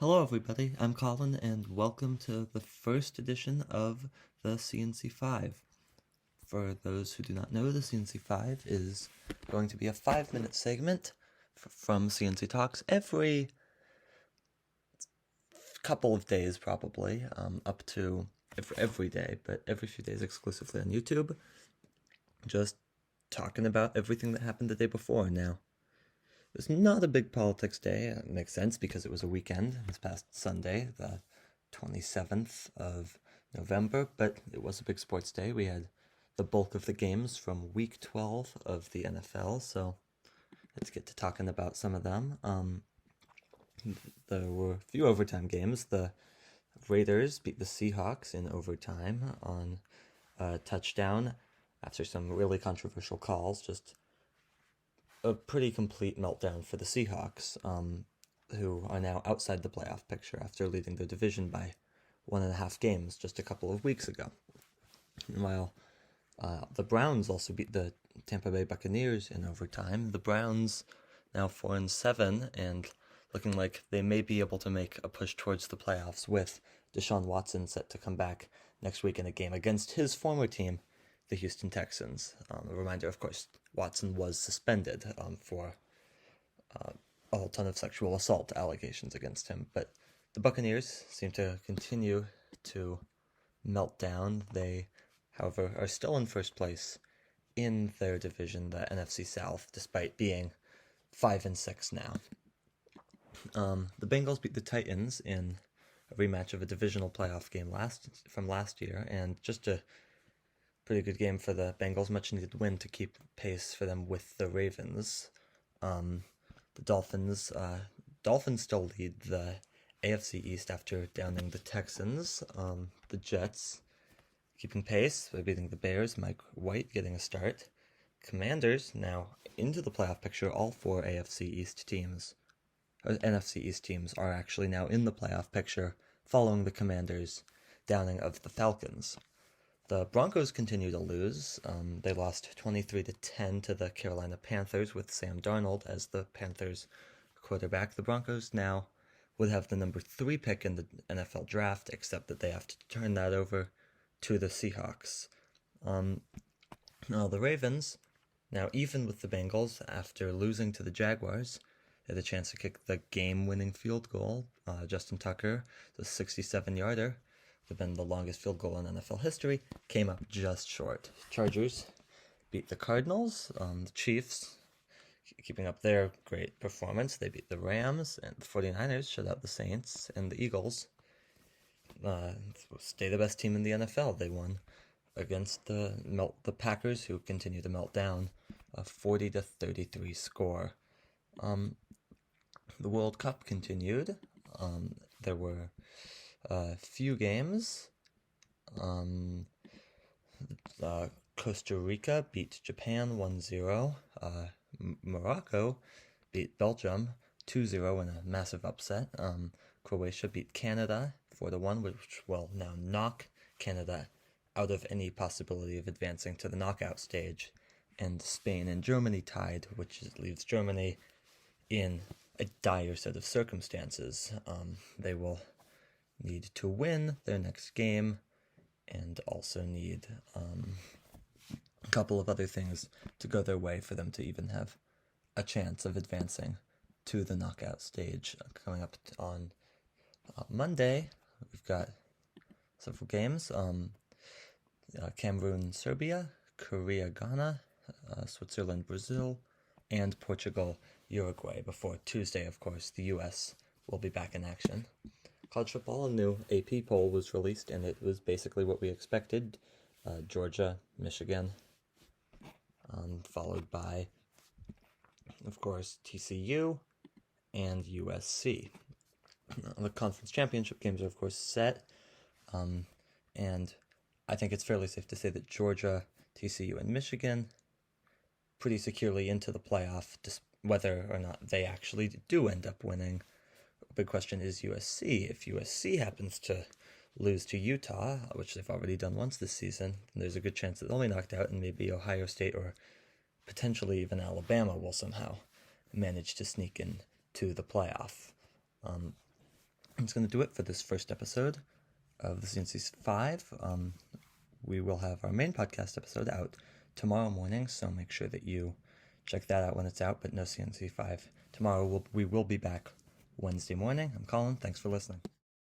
Hello everybody, I'm Colin and welcome to the first edition of the C&C 5. For those who do not know, the C&C 5 is going to be a 5-minute segment from C&C Talks every couple of days probably, up to every day, but every few days exclusively on YouTube, just talking about everything that happened the day before. Now, it was not a big politics day. It makes sense because it was a weekend this past Sunday, the 27th of November, but it was a big sports day. We had the bulk of the games from week 12 of the NFL, so let's get to talking about some of them. There were a few overtime games. The Raiders beat the Seahawks in overtime on a touchdown after some really controversial calls. Just a pretty complete meltdown for the Seahawks, who are now outside the playoff picture after leading their division by 1.5 games just a couple of weeks ago. While the Browns also beat the Tampa Bay Buccaneers in overtime. The Browns now 4-7 and looking like they may be able to make a push towards the playoffs with Deshaun Watson set to come back next week in a game against his former team, the Houston Texans. A reminder, of course, Watson was suspended for a whole ton of sexual assault allegations against him. But the Buccaneers seem to continue to melt down. They, however, are still in first place in their division, the NFC South, despite being 5-6 now. The Bengals beat the Titans in a rematch of a divisional playoff game from last year, and just a pretty good game for the Bengals, much needed win to keep pace for them with the Ravens. The Dolphins still lead the AFC East after downing the Texans. The Jets keeping pace by beating the Bears, Mike White getting a start. Commanders now into the playoff picture. All 4 NFC East teams are actually now in the playoff picture following the Commanders' downing of the Falcons. The Broncos continue to lose. They lost 23-10 to the Carolina Panthers with Sam Darnold as the Panthers quarterback. The Broncos now would have the number 3 pick in the NFL draft, except that they have to turn that over to the Seahawks. Now the Ravens, now even with the Bengals after losing to the Jaguars, had a chance to kick the game-winning field goal. Justin Tucker, the 67-yarder, would have been the longest field goal in NFL history, came up just short. Chargers beat the Cardinals. The Chiefs, keeping up their great performance, they beat the Rams, and the 49ers shut out the Saints, and the Eagles stay the best team in the NFL. They won against the Packers, who continue to melt down, a 40-33 score. The World Cup continued. There were a few games. Costa Rica beat Japan 1-0. Morocco beat Belgium 2-0 in a massive upset. Croatia beat Canada 4-1, which will now knock Canada out of any possibility of advancing to the knockout stage. And Spain and Germany tied, which leaves Germany in a dire set of circumstances. They will need to win their next game and also need a couple of other things to go their way for them to even have a chance of advancing to the knockout stage. Coming up on Monday, we've got several games. Cameroon, Serbia, Korea, Ghana, Switzerland, Brazil, and Portugal, Uruguay. Before Tuesday, of course, the U.S. will be back in action. College football, a new AP poll was released, and it was basically what we expected. Georgia, Michigan, followed by, of course, TCU and USC. The conference championship games are, of course, set, and I think it's fairly safe to say that Georgia, TCU, and Michigan pretty securely into the playoff, whether or not they actually do end up winning. The big question is USC. If USC happens to lose to Utah, which they've already done once this season, there's a good chance that they'll be knocked out, and maybe Ohio State or potentially even Alabama will somehow manage to sneak in to the playoff. That's going to do it for this first episode of the C&C 5. We will have our main podcast episode out tomorrow morning, so make sure that you check that out when it's out, but no C&C 5 tomorrow. We will be back Wednesday morning. I'm Colin. Thanks for listening.